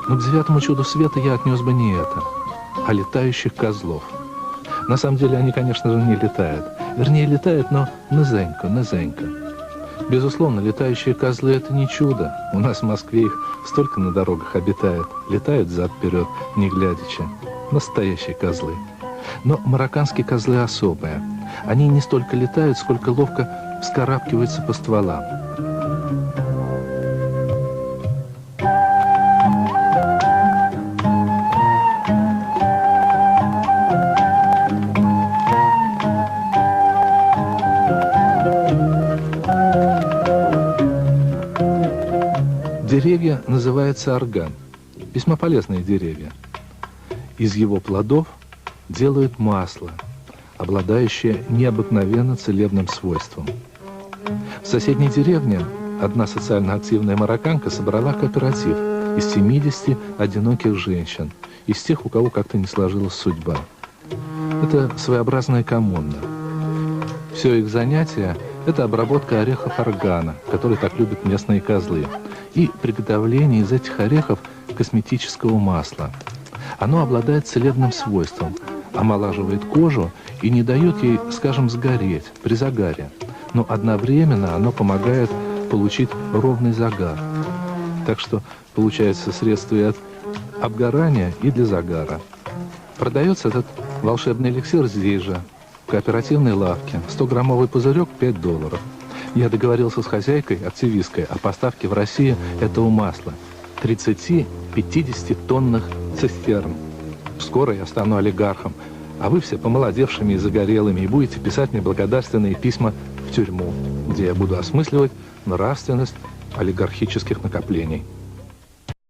Но к 9-му чуду света я отнес бы не это, а летающих козлов. На самом деле они, конечно же, не летают. Вернее, летают, но низенько. Безусловно, летающие козлы – это не чудо. У нас в Москве их столько на дорогах обитает. Летают взад-вперед, не глядячи. Настоящие козлы. Но марокканские козлы особые. Они не столько летают, сколько ловко вскарабкиваются по стволам. Деревья называются орган. Весьма полезные деревья. Из его плодов делают масло, обладающее необыкновенно целебным свойством. В соседней деревне одна социально активная марокканка собрала кооператив из 70 одиноких женщин, из тех, у кого как-то не сложилась судьба. Это своеобразная коммуна. Все их занятие – это обработка орехов органа, который так любят местные козлы, и приготовление из этих орехов косметического масла. Оно обладает целебным свойством, омолаживает кожу и не дает ей, скажем, сгореть при загаре. Но одновременно оно помогает получить ровный загар. Так что получается средство и от обгорания, и для загара. Продается этот волшебный эликсир здесь же, в кооперативной лавке. 100-граммовый пузырек – $5. Я договорился с хозяйкой, активисткой, о поставке в Россию этого масла. 30-50 тонных цистерн. Скоро я стану олигархом, а вы все помолодевшими и загорелыми, и будете писать мне благодарственные письма в тюрьму, где я буду осмысливать нравственность олигархических накоплений.